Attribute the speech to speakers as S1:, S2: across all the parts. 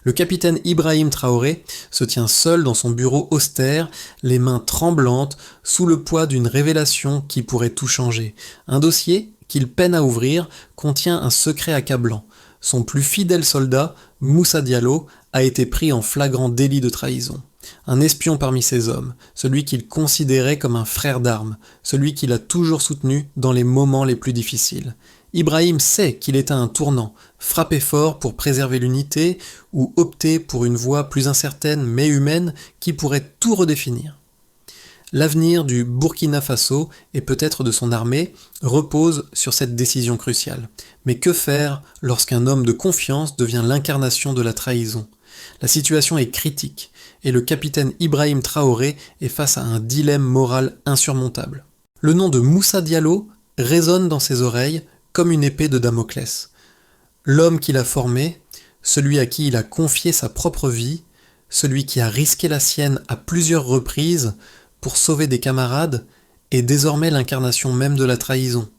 S1: Le capitaine Ibrahim Traoré se tient seul dans son bureau austère, les mains tremblantes, sous le poids d'une révélation qui pourrait tout changer. Un dossier qu'il peine à ouvrir contient un secret accablant. Son plus fidèle soldat, Moussa Diallo, a été pris en flagrant délit de trahison. Un espion parmi ses hommes, celui qu'il considérait comme un frère d'armes, celui qu'il a toujours soutenu dans les moments les plus difficiles. Ibrahim sait qu'il est à un tournant, frapper fort pour préserver l'unité ou opter pour une voie plus incertaine mais humaine qui pourrait tout redéfinir. L'avenir du Burkina Faso et peut-être de son armée repose sur cette décision cruciale. Mais que faire lorsqu'un homme de confiance devient l'incarnation de la trahison ? La situation est critique et le capitaine Ibrahim Traoré est face à un dilemme moral insurmontable. Le nom de Moussa Diallo résonne dans ses oreilles comme une épée de Damoclès. L'homme qu'il a formé, celui à qui il a confié sa propre vie, celui qui a risqué la sienne à plusieurs reprises pour sauver des camarades, est désormais l'incarnation même de la trahison.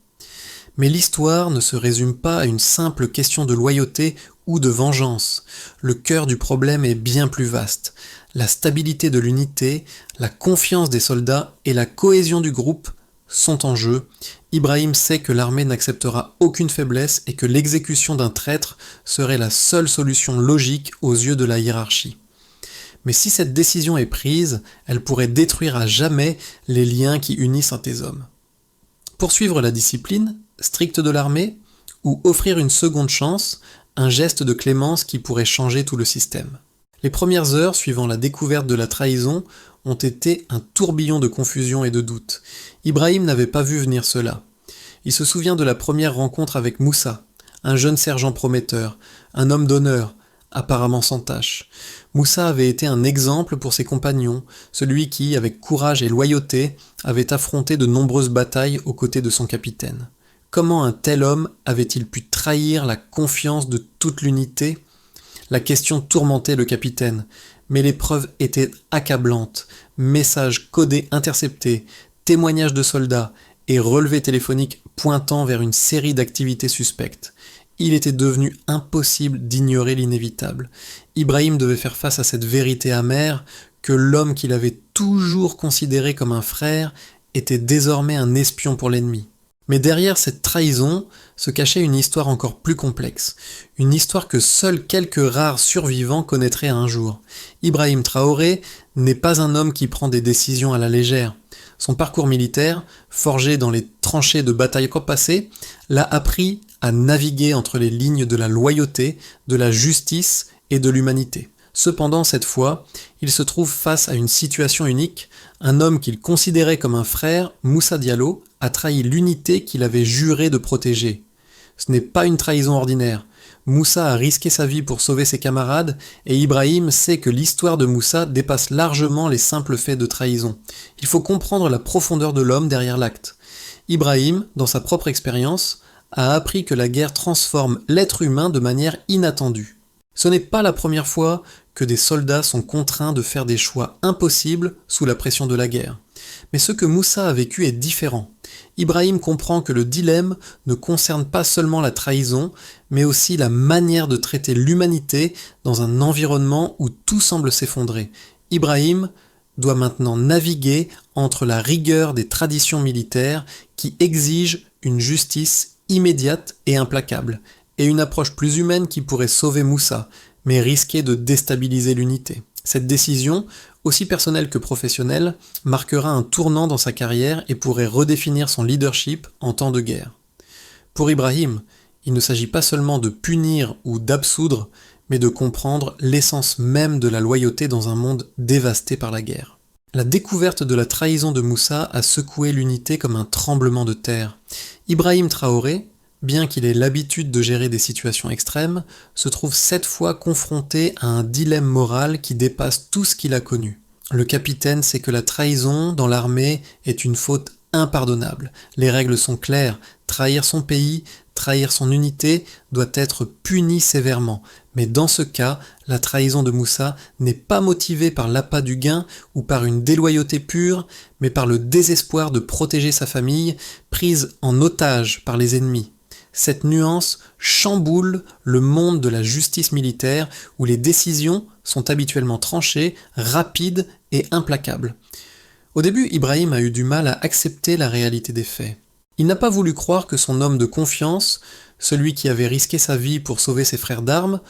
S1: Mais l'histoire ne se résume pas à une simple question de loyauté ou de vengeance. Le cœur du problème est bien plus vaste. La stabilité de l'unité, la confiance des soldats et la cohésion du groupe sont en jeu. Ibrahim sait que l'armée n'acceptera aucune faiblesse et que l'exécution d'un traître serait la seule solution logique aux yeux de la hiérarchie. Mais si cette décision est prise, elle pourrait détruire à jamais les liens qui unissent un des hommes. Poursuivre la discipline stricte de l'armée ou offrir une seconde chance, un geste de clémence qui pourrait changer tout le système. Les premières heures suivant la découverte de la trahison ont été un tourbillon de confusion et de doute. Ibrahim n'avait pas vu venir cela. Il se souvient de la première rencontre avec Moussa, un jeune sergent prometteur, un homme d'honneur, apparemment sans tache. Moussa avait été un exemple pour ses compagnons, celui qui, avec courage et loyauté, avait affronté de nombreuses batailles aux côtés de son capitaine. Comment un tel homme avait-il pu trahir la confiance de toute l'unité ? La question tourmentait le capitaine, mais les preuves étaient accablantes. Messages codés interceptés, témoignages de soldats et relevés téléphoniques pointant vers une série d'activités suspectes. Il était devenu impossible d'ignorer l'inévitable. Ibrahim devait faire face à cette vérité amère que l'homme qu'il avait toujours considéré comme un frère était désormais un espion pour l'ennemi. Mais derrière cette trahison se cachait une histoire encore plus complexe, une histoire que seuls quelques rares survivants connaîtraient un jour. Ibrahim Traoré n'est pas un homme qui prend des décisions à la légère. Son parcours militaire, forgé dans les tranchées de batailles passées, l'a appris à naviguer entre les lignes de la loyauté, de la justice et de l'humanité. Cependant, cette fois, il se trouve face à une situation unique. Un homme qu'il considérait comme un frère, Moussa Diallo, a trahi l'unité qu'il avait juré de protéger. Ce n'est pas une trahison ordinaire. Moussa a risqué sa vie pour sauver ses camarades et Ibrahim sait que l'histoire de Moussa dépasse largement les simples faits de trahison. Il faut comprendre la profondeur de l'homme derrière l'acte. Ibrahim, dans sa propre expérience, a appris que la guerre transforme l'être humain de manière inattendue. Ce n'est pas la première fois que des soldats sont contraints de faire des choix impossibles sous la pression de la guerre. Mais ce que Moussa a vécu est différent. Ibrahim comprend que le dilemme ne concerne pas seulement la trahison, mais aussi la manière de traiter l'humanité dans un environnement où tout semble s'effondrer. Ibrahim doit maintenant naviguer entre la rigueur des traditions militaires qui exigent une justice immédiate et implacable, et une approche plus humaine qui pourrait sauver Moussa, mais risquer de déstabiliser l'unité. Cette décision, aussi personnelle que professionnelle, marquera un tournant dans sa carrière et pourrait redéfinir son leadership en temps de guerre. Pour Ibrahim, il ne s'agit pas seulement de punir ou d'absoudre, mais de comprendre l'essence même de la loyauté dans un monde dévasté par la guerre. La découverte de la trahison de Moussa a secoué l'unité comme un tremblement de terre. Ibrahim Traoré, bien qu'il ait l'habitude de gérer des situations extrêmes, se trouve cette fois confronté à un dilemme moral qui dépasse tout ce qu'il a connu. Le capitaine sait que la trahison dans l'armée est une faute impardonnable. Les règles sont claires, trahir son pays, trahir son unité doit être puni sévèrement. Mais dans ce cas, la trahison de Moussa n'est pas motivée par l'appât du gain ou par une déloyauté pure, mais par le désespoir de protéger sa famille, prise en otage par les ennemis. cette nuance chamboule le monde de la justice militaire où les décisions sont habituellement tranchées, rapides et implacables. Au début, Ibrahim a eu du mal à accepter la réalité des faits. Il n'a pas voulu croire que son homme de confiance, celui qui avait risqué sa vie pour sauver ses frères d'armes,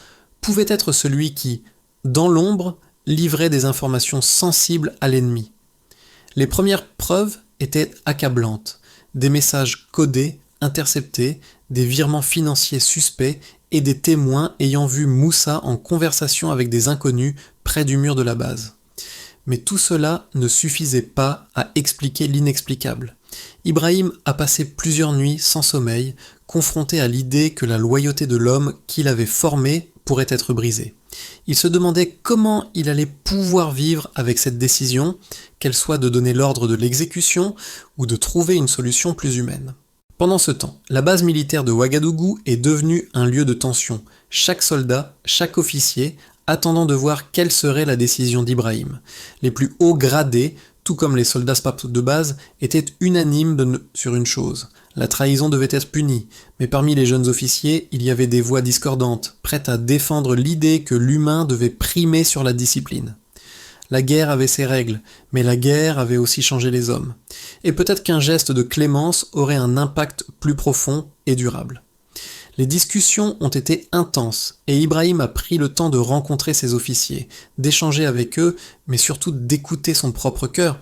S1: pouvait être celui qui, dans l'ombre, livrait des informations sensibles à l'ennemi. Les premières preuves étaient accablantes. Des messages codés, interceptés, des virements financiers suspects et des témoins ayant vu Moussa en conversation avec des inconnus près du mur de la base. Mais tout cela ne suffisait pas à expliquer l'inexplicable. Ibrahim a passé plusieurs nuits sans sommeil, confronté à l'idée que la loyauté de l'homme qu'il avait formé pourrait être brisée. Il se demandait comment il allait pouvoir vivre avec cette décision, qu'elle soit de donner l'ordre de l'exécution ou de trouver une solution plus humaine. Pendant ce temps, la base militaire de Ouagadougou est devenue un lieu de tension. Chaque soldat, chaque officier, attendant de voir quelle serait la décision d'Ibrahim. Les plus hauts gradés, tout comme les soldats de base, étaient unanimes sur une chose. La trahison devait être punie, mais parmi les jeunes officiers, il y avait des voix discordantes, prêtes à défendre l'idée que l'humain devait primer sur la discipline. La guerre avait ses règles, mais la guerre avait aussi changé les hommes. Et peut-être qu'un geste de clémence aurait un impact plus profond et durable. Les discussions ont été intenses, et Ibrahim a pris le temps de rencontrer ses officiers, d'échanger avec eux, mais surtout d'écouter son propre cœur.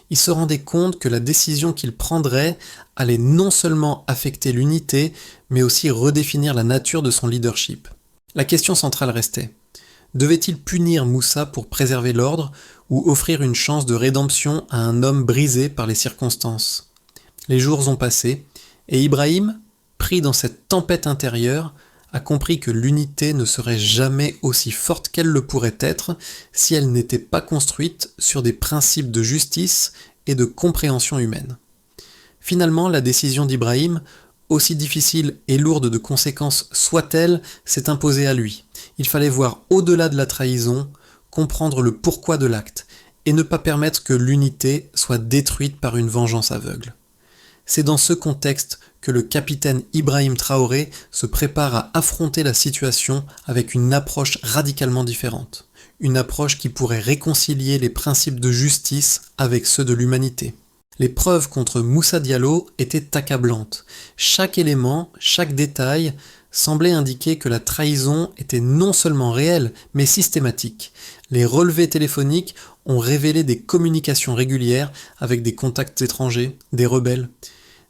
S1: Il se rendait compte que la décision qu'il prendrait allait non seulement affecter l'unité, mais aussi redéfinir la nature de son leadership. La question centrale restait: devait-il punir Moussa pour préserver l'ordre, ou offrir une chance de rédemption à un homme brisé par les circonstances? Les jours ont passé, et Ibrahim, pris dans cette tempête intérieure, a compris que l'unité ne serait jamais aussi forte qu'elle le pourrait être si elle n'était pas construite sur des principes de justice et de compréhension humaine. Finalement, la décision d'Ibrahim, aussi difficile et lourde de conséquences soit-elle, s'est imposée à lui. Il fallait voir au-delà de la trahison, comprendre le pourquoi de l'acte, et ne pas permettre que l'unité soit détruite par une vengeance aveugle. C'est dans ce contexte que le capitaine Ibrahim Traoré se prépare à affronter la situation avec une approche radicalement différente. Une approche qui pourrait réconcilier les principes de justice avec ceux de l'humanité. Les preuves contre Moussa Diallo étaient accablantes. Chaque élément, chaque détail semblait indiquer que la trahison était non seulement réelle, mais systématique. Les relevés téléphoniques ont révélé des communications régulières avec des contacts étrangers, des rebelles.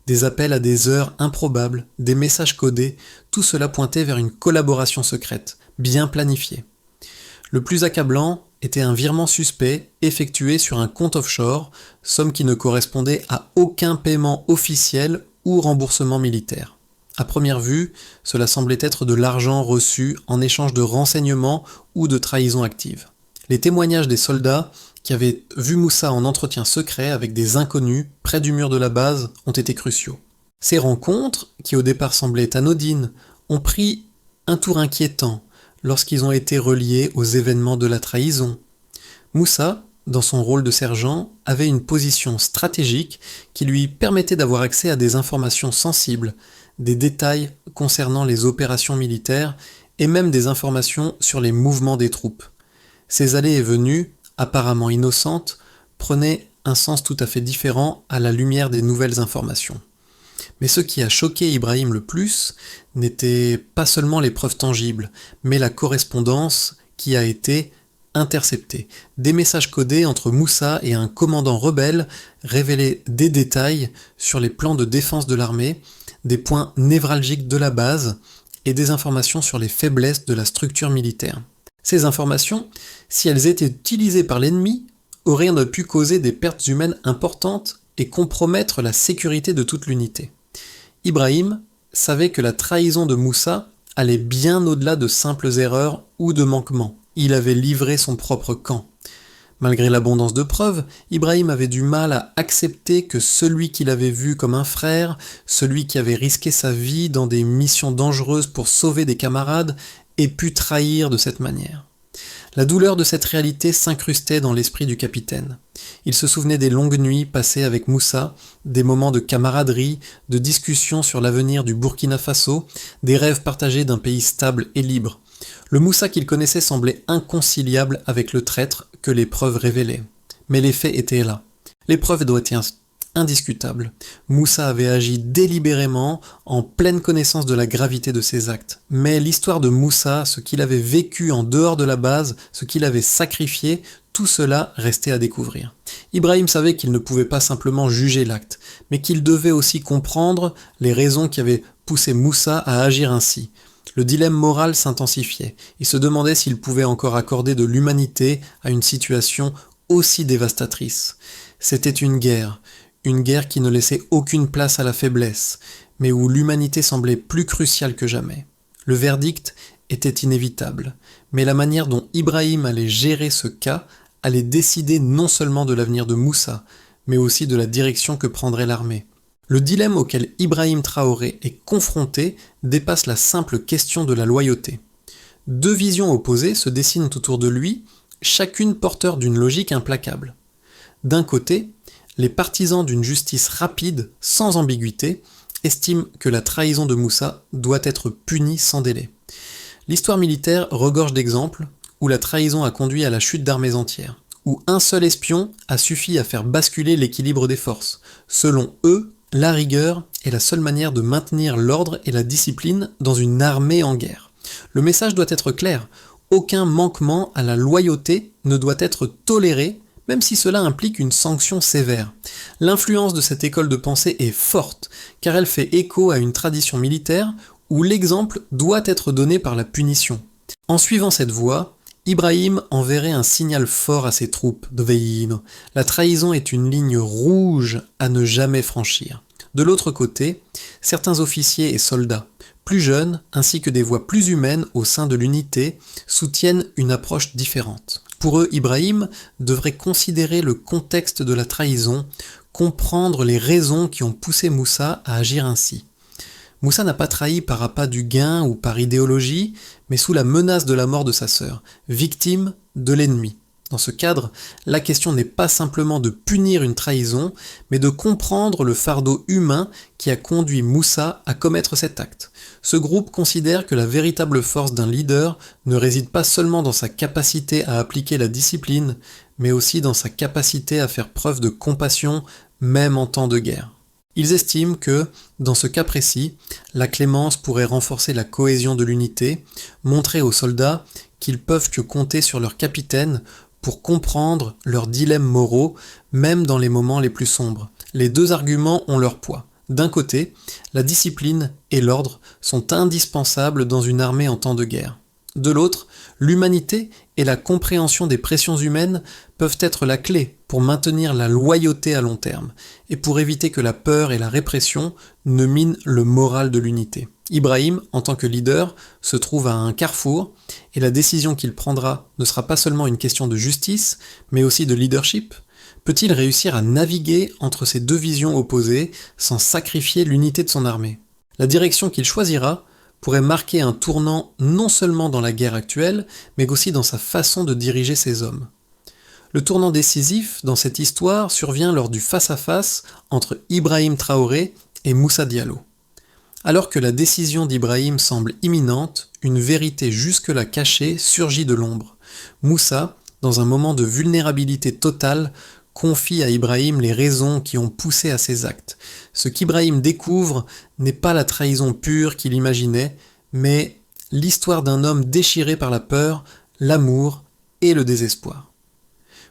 S1: Des appels à des heures improbables, des messages codés, tout cela pointait vers une collaboration secrète, bien planifiée. Le plus accablant était un virement suspect effectué sur un compte offshore, somme qui ne correspondait à aucun paiement officiel ou remboursement militaire. À première vue, cela semblait être de l'argent reçu en échange de renseignements ou de trahison active. Les témoignages des soldats qui avaient vu Moussa en entretien secret avec des inconnus près du mur de la base ont été cruciaux. Ces rencontres, qui au départ semblaient anodines, ont pris un tour inquiétant lorsqu'ils ont été reliés aux événements de la trahison. Moussa, dans son rôle de sergent, avait une position stratégique qui lui permettait d'avoir accès à des informations sensibles, des détails concernant les opérations militaires et même des informations sur les mouvements des troupes. Ces allées et venues, apparemment innocentes, prenaient un sens tout à fait différent à la lumière des nouvelles informations. Mais ce qui a choqué Ibrahim le plus n'était pas seulement les preuves tangibles, mais la correspondance qui a été interceptée. Des messages codés entre Moussa et un commandant rebelle révélaient des détails sur les plans de défense de l'armée, des points névralgiques de la base et des informations sur les faiblesses de la structure militaire. Ces informations, si elles étaient utilisées par l'ennemi, auraient pu causer des pertes humaines importantes et compromettre la sécurité de toute l'unité. Ibrahim savait que la trahison de Moussa allait bien au-delà de simples erreurs ou de manquements. Il avait livré son propre camp. Malgré l'abondance de preuves, Ibrahim avait du mal à accepter que celui qu'il avait vu comme un frère, celui qui avait risqué sa vie dans des missions dangereuses pour sauver des camarades, ait pu trahir de cette manière. La douleur de cette réalité s'incrustait dans l'esprit du capitaine. Il se souvenait des longues nuits passées avec Moussa, des moments de camaraderie, de discussions sur l'avenir du Burkina Faso, des rêves partagés d'un pays stable et libre. Le Moussa qu'il connaissait semblait inconciliable avec le traître que les preuves révélaient. Mais les faits étaient là. Les preuves étaient indiscutables. Moussa avait agi délibérément, en pleine connaissance de la gravité de ses actes. Mais l'histoire de Moussa, ce qu'il avait vécu en dehors de la base, ce qu'il avait sacrifié, tout cela restait à découvrir. Ibrahim savait qu'il ne pouvait pas simplement juger l'acte, mais qu'il devait aussi comprendre les raisons qui avaient poussé Moussa à agir ainsi. Le dilemme moral s'intensifiait. Il se demandait s'il pouvait encore accorder de l'humanité à une situation aussi dévastatrice. C'était une guerre qui ne laissait aucune place à la faiblesse, mais où l'humanité semblait plus cruciale que jamais. Le verdict était inévitable, mais la manière dont Ibrahim allait gérer ce cas allait décider non seulement de l'avenir de Moussa, mais aussi de la direction que prendrait l'armée. Le dilemme auquel Ibrahim Traoré est confronté dépasse la simple question de la loyauté. Deux visions opposées se dessinent autour de lui, chacune porteur d'une logique implacable. D'un côté, les partisans d'une justice rapide, sans ambiguïté, estiment que la trahison de Moussa doit être punie sans délai. L'histoire militaire regorge d'exemples où la trahison a conduit à la chute d'armées entières, où un seul espion a suffi à faire basculer l'équilibre des forces. Selon eux, la rigueur est la seule manière de maintenir l'ordre et la discipline dans une armée en guerre. Le message doit être clair, aucun manquement à la loyauté ne doit être toléré, même si cela implique une sanction sévère. L'influence de cette école de pensée est forte, car elle fait écho à une tradition militaire où l'exemple doit être donné par la punition. En suivant cette voie, Ibrahim enverrait un signal fort à ses troupes de Veïno. La trahison est une ligne rouge à ne jamais franchir. De l'autre côté, certains officiers et soldats, plus jeunes, ainsi que des voix plus humaines au sein de l'unité, soutiennent une approche différente. Pour eux, Ibrahim devrait considérer le contexte de la trahison, comprendre les raisons qui ont poussé Moussa à agir ainsi. Moussa n'a pas trahi par appât du gain ou par idéologie, mais sous la menace de la mort de sa sœur, victime de l'ennemi. Dans ce cadre, la question n'est pas simplement de punir une trahison, mais de comprendre le fardeau humain qui a conduit Moussa à commettre cet acte. Ce groupe considère que la véritable force d'un leader ne réside pas seulement dans sa capacité à appliquer la discipline, mais aussi dans sa capacité à faire preuve de compassion, même en temps de guerre. Ils estiment que, dans ce cas précis, la clémence pourrait renforcer la cohésion de l'unité, montrer aux soldats qu'ils peuvent que compter sur leur capitaine pour comprendre leurs dilemmes moraux, même dans les moments les plus sombres. Les deux arguments ont leur poids. D'un côté, la discipline et l'ordre sont indispensables dans une armée en temps de guerre. De l'autre, l'humanité et la compréhension des pressions humaines peuvent être la clé pour maintenir la loyauté à long terme et pour éviter que la peur et la répression ne minent le moral de l'unité. Ibrahim, en tant que leader, se trouve à un carrefour et la décision qu'il prendra ne sera pas seulement une question de justice, mais aussi de leadership. Peut-il réussir à naviguer entre ces deux visions opposées sans sacrifier l'unité de son armée ? La direction qu'il choisira pourrait marquer un tournant non seulement dans la guerre actuelle, mais aussi dans sa façon de diriger ses hommes. Le tournant décisif dans cette histoire survient lors du face-à-face entre Ibrahim Traoré et Moussa Diallo. Alors que la décision d'Ibrahim semble imminente, une vérité jusque-là cachée surgit de l'ombre. Moussa, dans un moment de vulnérabilité totale, confie à Ibrahim les raisons qui ont poussé à ses actes. Ce qu'Ibrahim découvre n'est pas la trahison pure qu'il imaginait, mais l'histoire d'un homme déchiré par la peur, l'amour et le désespoir.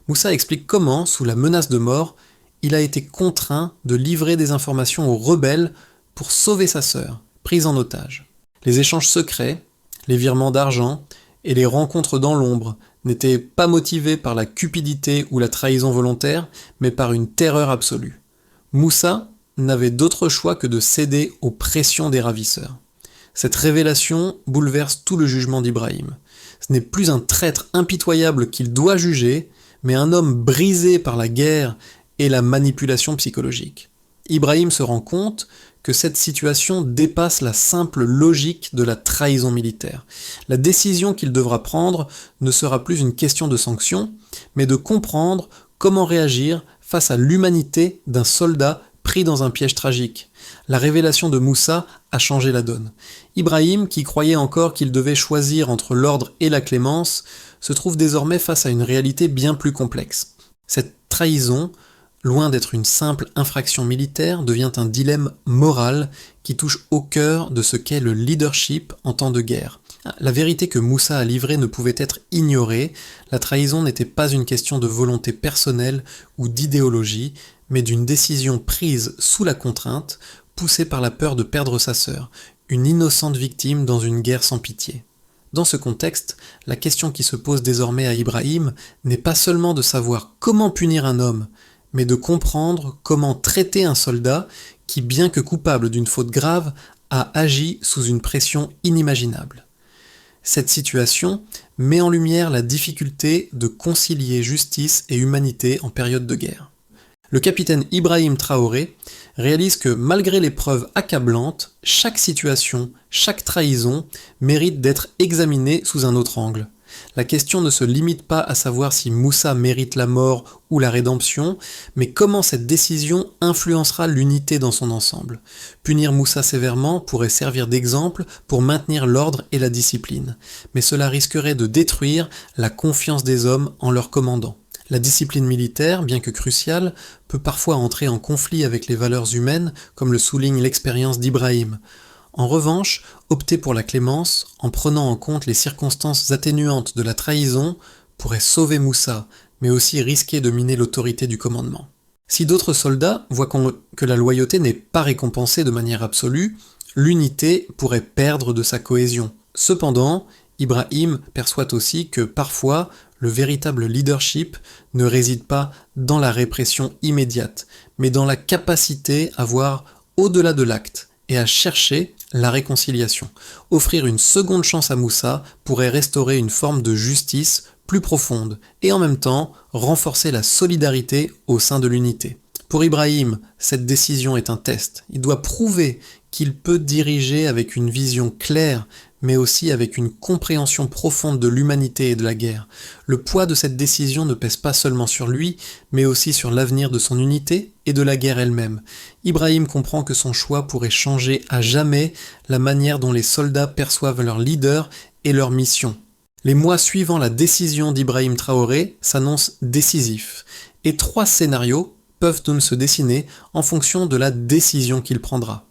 S1: Moussa explique comment, sous la menace de mort, il a été contraint de livrer des informations aux rebelles pour sauver sa sœur, prise en otage. Les échanges secrets, les virements d'argent et les rencontres dans l'ombre n'étaient pas motivés par la cupidité ou la trahison volontaire, mais par une terreur absolue. Moussa n'avait d'autre choix que de céder aux pressions des ravisseurs. Cette révélation bouleverse tout le jugement d'Ibrahim. Ce n'est plus un traître impitoyable qu'il doit juger, mais un homme brisé par la guerre et la manipulation psychologique. Ibrahim se rend compte que cette situation dépasse la simple logique de la trahison militaire. La décision qu'il devra prendre ne sera plus une question de sanction, mais de comprendre comment réagir face à l'humanité d'un soldat pris dans un piège tragique. La révélation de Moussa a changé la donne. Ibrahim, qui croyait encore qu'il devait choisir entre l'ordre et la clémence, se trouve désormais face à une réalité bien plus complexe. Cette trahison, loin d'être une simple infraction militaire, devient un dilemme moral qui touche au cœur de ce qu'est le leadership en temps de guerre. La vérité que Moussa a livrée ne pouvait être ignorée, la trahison n'était pas une question de volonté personnelle ou d'idéologie, mais d'une décision prise sous la contrainte, poussée par la peur de perdre sa sœur, une innocente victime dans une guerre sans pitié. Dans ce contexte, la question qui se pose désormais à Ibrahim n'est pas seulement de savoir comment punir un homme, mais de comprendre comment traiter un soldat qui, bien que coupable d'une faute grave, a agi sous une pression inimaginable. Cette situation met en lumière la difficulté de concilier justice et humanité en période de guerre. Le capitaine Ibrahim Traoré réalise que malgré les preuves accablantes, chaque situation, chaque trahison mérite d'être examinée sous un autre angle. La question ne se limite pas à savoir si Moussa mérite la mort ou la rédemption, mais comment cette décision influencera l'unité dans son ensemble. Punir Moussa sévèrement pourrait servir d'exemple pour maintenir l'ordre et la discipline, mais cela risquerait de détruire la confiance des hommes en leur commandant. La discipline militaire, bien que cruciale, peut parfois entrer en conflit avec les valeurs humaines, comme le souligne l'expérience d'Ibrahim. En revanche, opter pour la clémence, en prenant en compte les circonstances atténuantes de la trahison, pourrait sauver Moussa, mais aussi risquer de miner l'autorité du commandement. Si d'autres soldats voient que la loyauté n'est pas récompensée de manière absolue, l'unité pourrait perdre de sa cohésion. Cependant, Ibrahim perçoit aussi que parfois, le véritable leadership ne réside pas dans la répression immédiate, mais dans la capacité à voir au-delà de l'acte et à chercher la réconciliation. Offrir une seconde chance à Moussa pourrait restaurer une forme de justice plus profonde et en même temps renforcer la solidarité au sein de l'unité. Pour Ibrahim, cette décision est un test. Il doit prouver qu'il peut diriger avec une vision claire, mais aussi avec une compréhension profonde de l'humanité et de la guerre. Le poids de cette décision ne pèse pas seulement sur lui, mais aussi sur l'avenir de son unité et de la guerre elle-même. Ibrahim comprend que son choix pourrait changer à jamais la manière dont les soldats perçoivent leur leader et leur mission. Les mois suivant la décision d'Ibrahim Traoré s'annoncent décisifs, et 3 scénarios peuvent donc se dessiner en fonction de la décision qu'il prendra.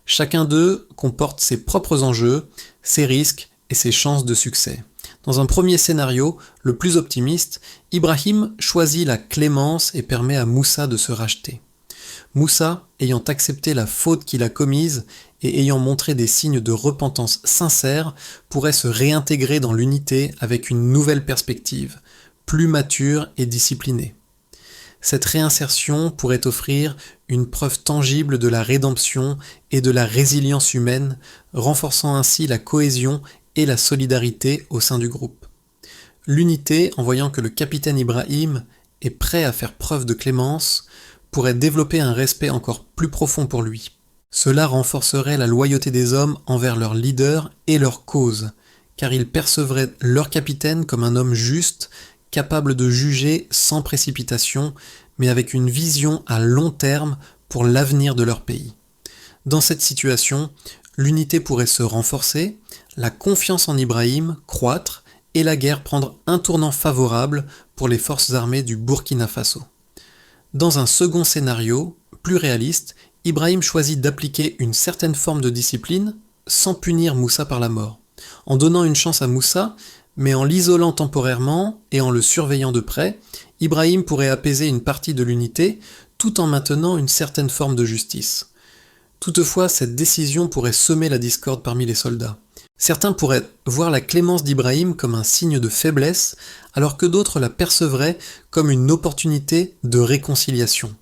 S1: Chacun d'eux comporte ses propres enjeux, ses risques et ses chances de succès. Dans un premier scénario, le plus optimiste, Ibrahim choisit la clémence et permet à Moussa de se racheter. Moussa, ayant accepté la faute qu'il a commise et ayant montré des signes de repentance sincère, pourrait se réintégrer dans l'unité avec une nouvelle perspective, plus mature et disciplinée. Cette réinsertion pourrait offrir une preuve tangible de la rédemption et de la résilience humaine, renforçant ainsi la cohésion et la solidarité au sein du groupe. L'unité, en voyant que le capitaine Ibrahim est prêt à faire preuve de clémence, pourrait développer un respect encore plus profond pour lui. Cela renforcerait la loyauté des hommes envers leur leader et leur cause, car ils percevraient leur capitaine comme un homme juste, capable de juger sans précipitation, mais avec une vision à long terme pour l'avenir de leur pays. Dans cette situation, l'unité pourrait se renforcer, la confiance en Ibrahim croître et la guerre prendre un tournant favorable pour les forces armées du Burkina Faso. Dans un second scénario, plus réaliste, Ibrahim choisit d'appliquer une certaine forme de discipline sans punir Moussa par la mort. En donnant une chance à Moussa, mais en l'isolant temporairement et en le surveillant de près, Ibrahim pourrait apaiser une partie de l'unité tout en maintenant une certaine forme de justice. Toutefois, cette décision pourrait semer la discorde parmi les soldats. Certains pourraient voir la clémence d'Ibrahim comme un signe de faiblesse, alors que d'autres la percevraient comme une opportunité de réconciliation.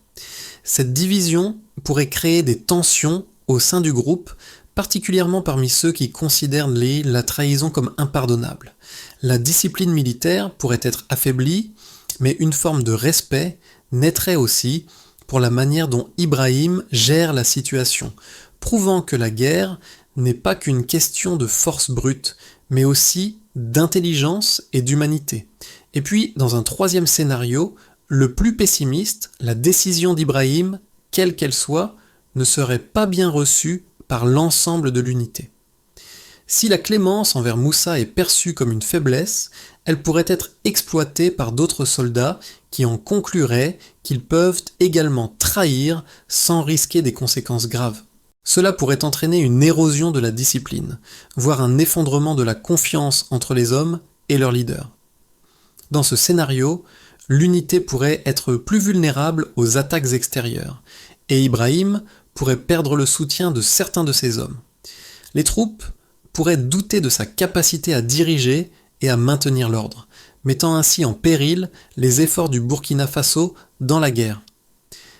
S1: Cette division pourrait créer des tensions au sein du groupe, particulièrement parmi ceux qui considèrent la trahison comme impardonnable. La discipline militaire pourrait être affaiblie, mais une forme de respect naîtrait aussi pour la manière dont Ibrahim gère la situation, prouvant que la guerre n'est pas qu'une question de force brute, mais aussi d'intelligence et d'humanité. Et puis, dans un troisième scénario, le plus pessimiste, la décision d'Ibrahim, quelle qu'elle soit, ne serait pas bien reçue par l'ensemble de l'unité. Si la clémence envers Moussa est perçue comme une faiblesse, elle pourrait être exploitée par d'autres soldats qui en concluraient qu'ils peuvent également trahir sans risquer des conséquences graves. Cela pourrait entraîner une érosion de la discipline, voire un effondrement de la confiance entre les hommes et leurs leaders. Dans ce scénario, l'unité pourrait être plus vulnérable aux attaques extérieures, et Ibrahim pourrait perdre le soutien de certains de ses hommes. Les troupes pourraient douter de sa capacité à diriger et à maintenir l'ordre, mettant ainsi en péril les efforts du Burkina Faso dans la guerre.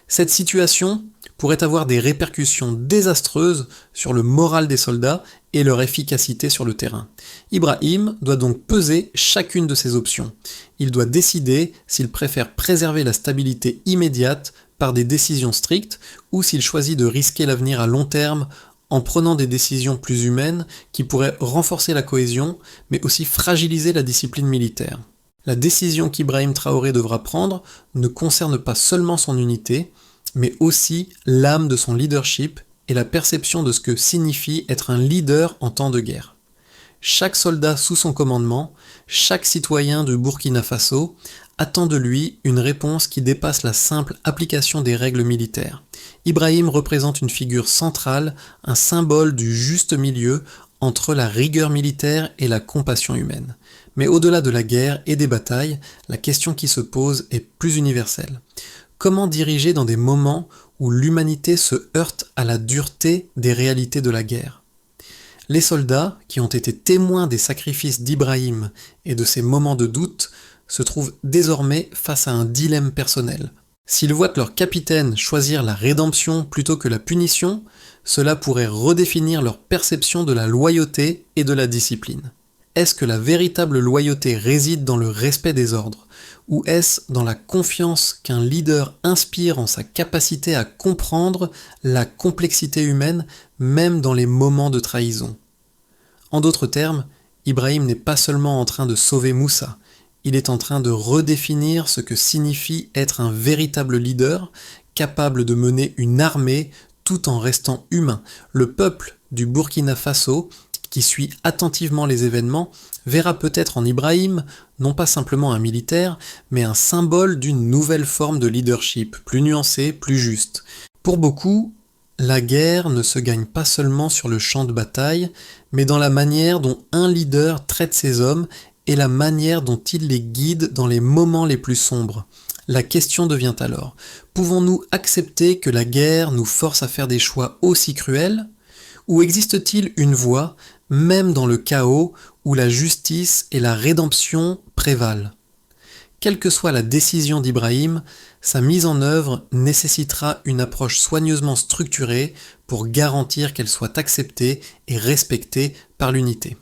S1: Cette situation pourrait avoir des répercussions désastreuses sur le moral des soldats et leur efficacité sur le terrain. Ibrahim doit donc peser chacune de ces options. Il doit décider s'il préfère préserver la stabilité immédiate par des décisions strictes ou s'il choisit de risquer l'avenir à long terme en prenant des décisions plus humaines qui pourraient renforcer la cohésion mais aussi fragiliser la discipline militaire. La décision qu'Ibrahim Traoré devra prendre ne concerne pas seulement son unité, mais aussi l'âme de son leadership et la perception de ce que signifie être un leader en temps de guerre. Chaque soldat sous son commandement, chaque citoyen du Burkina Faso attend de lui une réponse qui dépasse la simple application des règles militaires. Ibrahim représente une figure centrale, un symbole du juste milieu entre la rigueur militaire et la compassion humaine. Mais au-delà de la guerre et des batailles, la question qui se pose est plus universelle. Comment diriger dans des moments où l'humanité se heurte à la dureté des réalités de la guerre ? Les soldats, qui ont été témoins des sacrifices d'Ibrahim et de ses moments de doute, se trouvent désormais face à un dilemme personnel. S'ils voient leur capitaine choisir la rédemption plutôt que la punition, cela pourrait redéfinir leur perception de la loyauté et de la discipline. Est-ce que la véritable loyauté réside dans le respect des ordres, ou est-ce dans la confiance qu'un leader inspire en sa capacité à comprendre la complexité humaine, même dans les moments de trahison ? En d'autres termes, Ibrahim n'est pas seulement en train de sauver Moussa, il est en train de redéfinir ce que signifie être un véritable leader, capable de mener une armée tout en restant humain. Le peuple du Burkina Faso, qui suit attentivement les événements, verra peut-être en Ibrahim non pas simplement un militaire, mais un symbole d'une nouvelle forme de leadership, plus nuancée, plus juste. Pour beaucoup, la guerre ne se gagne pas seulement sur le champ de bataille, mais dans la manière dont un leader traite ses hommes et la manière dont il les guide dans les moments les plus sombres. La question devient alors, pouvons-nous accepter que la guerre nous force à faire des choix aussi cruels ? Ou existe-t-il une voie, même dans le chaos, où la justice et la rédemption prévalent ? Quelle que soit la décision d'Ibrahim, sa mise en œuvre nécessitera une approche soigneusement structurée pour garantir qu'elle soit acceptée et respectée par l'unité.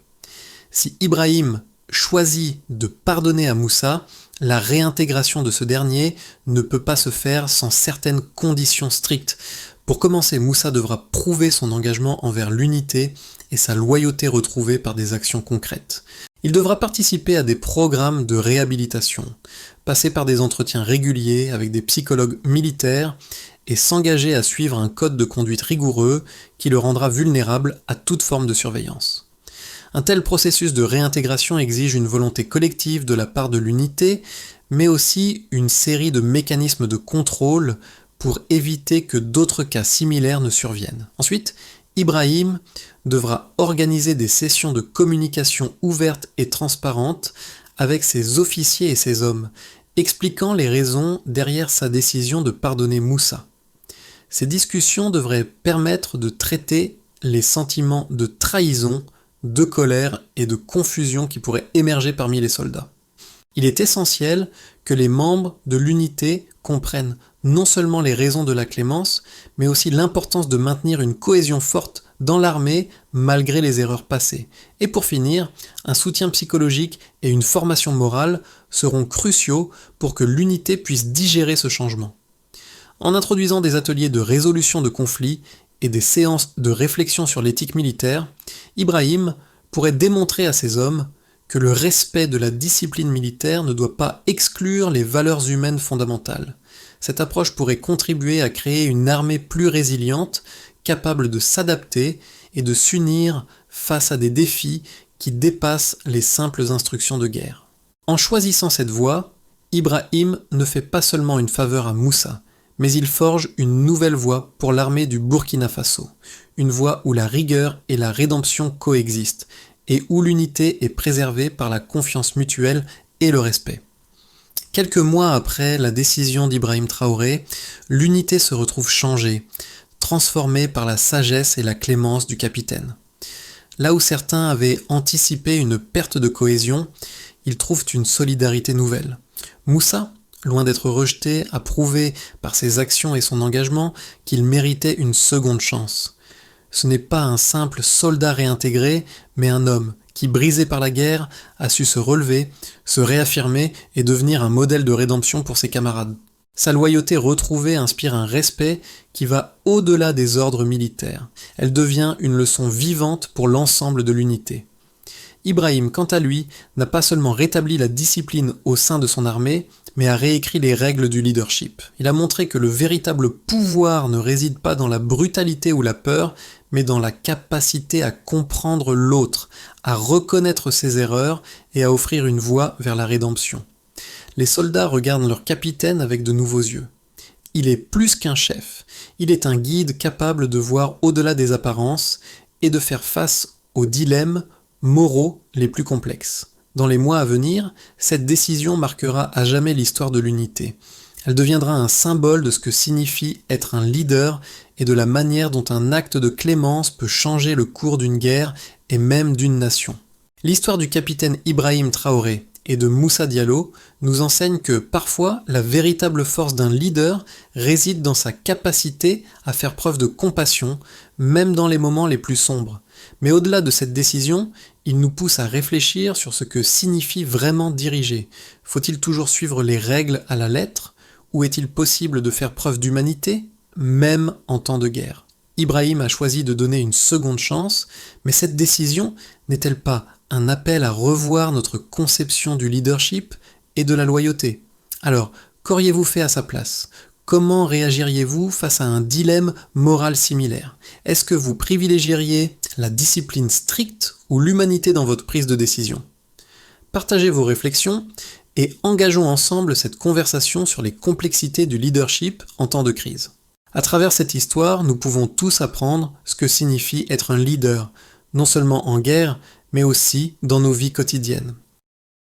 S1: Si Ibrahim choisit de pardonner à Moussa, la réintégration de ce dernier ne peut pas se faire sans certaines conditions strictes. Pour commencer, Moussa devra prouver son engagement envers l'unité et sa loyauté retrouvée par des actions concrètes. Il devra participer à des programmes de réhabilitation, passer par des entretiens réguliers avec des psychologues militaires et s'engager à suivre un code de conduite rigoureux qui le rendra vulnérable à toute forme de surveillance. Un tel processus de réintégration exige une volonté collective de la part de l'unité, mais aussi une série de mécanismes de contrôle pour éviter que d'autres cas similaires ne surviennent. Ensuite, Ibrahim devra organiser des sessions de communication ouvertes et transparentes avec ses officiers et ses hommes, expliquant les raisons derrière sa décision de pardonner Moussa. Ces discussions devraient permettre de traiter les sentiments de trahison, de colère et de confusion qui pourraient émerger parmi les soldats. Il est essentiel que les membres de l'unité comprennent non seulement les raisons de la clémence, mais aussi l'importance de maintenir une cohésion forte dans l'armée malgré les erreurs passées. Et pour finir, un soutien psychologique et une formation morale seront cruciaux pour que l'unité puisse digérer ce changement. En introduisant des ateliers de résolution de conflits et des séances de réflexion sur l'éthique militaire, Ibrahim pourrait démontrer à ses hommes que le respect de la discipline militaire ne doit pas exclure les valeurs humaines fondamentales. Cette approche pourrait contribuer à créer une armée plus résiliente, capable de s'adapter et de s'unir face à des défis qui dépassent les simples instructions de guerre. En choisissant cette voie, Ibrahim ne fait pas seulement une faveur à Moussa, mais il forge une nouvelle voie pour l'armée du Burkina Faso, une voie où la rigueur et la rédemption coexistent, et où l'unité est préservée par la confiance mutuelle et le respect. Quelques mois après la décision d'Ibrahim Traoré, l'unité se retrouve changée, transformée par la sagesse et la clémence du capitaine. Là où certains avaient anticipé une perte de cohésion, ils trouvent une solidarité nouvelle. Moussa, loin d'être rejeté, a prouvé par ses actions et son engagement qu'il méritait une seconde chance. Ce n'est pas un simple soldat réintégré, mais un homme qui, brisé par la guerre, a su se relever, se réaffirmer et devenir un modèle de rédemption pour ses camarades. Sa loyauté retrouvée inspire un respect qui va au-delà des ordres militaires. Elle devient une leçon vivante pour l'ensemble de l'unité. Ibrahim, quant à lui, n'a pas seulement rétabli la discipline au sein de son armée, mais a réécrit les règles du leadership. Il a montré que le véritable pouvoir ne réside pas dans la brutalité ou la peur, mais dans la capacité à comprendre l'autre, à reconnaître ses erreurs et à offrir une voie vers la rédemption. Les soldats regardent leur capitaine avec de nouveaux yeux. Il est plus qu'un chef, il est un guide capable de voir au-delà des apparences et de faire face aux dilemmes moraux les plus complexes. Dans les mois à venir, cette décision marquera à jamais l'histoire de l'unité. Elle deviendra un symbole de ce que signifie être un leader et de la manière dont un acte de clémence peut changer le cours d'une guerre et même d'une nation. L'histoire du capitaine Ibrahim Traoré et de Moussa Diallo nous enseigne que parfois la véritable force d'un leader réside dans sa capacité à faire preuve de compassion, même dans les moments les plus sombres. Mais au-delà de cette décision, il nous pousse à réfléchir sur ce que signifie vraiment diriger. Faut-il toujours suivre les règles à la lettre, ou est-il possible de faire preuve d'humanité, même en temps de guerre ? Ibrahim a choisi de donner une seconde chance, mais cette décision n'est-elle pas un appel à revoir notre conception du leadership et de la loyauté ? Alors, qu'auriez-vous fait à sa place ? Comment réagiriez-vous face à un dilemme moral similaire ? Est-ce que vous privilégieriez la discipline stricte ou l'humanité dans votre prise de décision ? Partagez vos réflexions et engageons ensemble cette conversation sur les complexités du leadership en temps de crise. À travers cette histoire, nous pouvons tous apprendre ce que signifie être un leader, non seulement en guerre, mais aussi dans nos vies quotidiennes.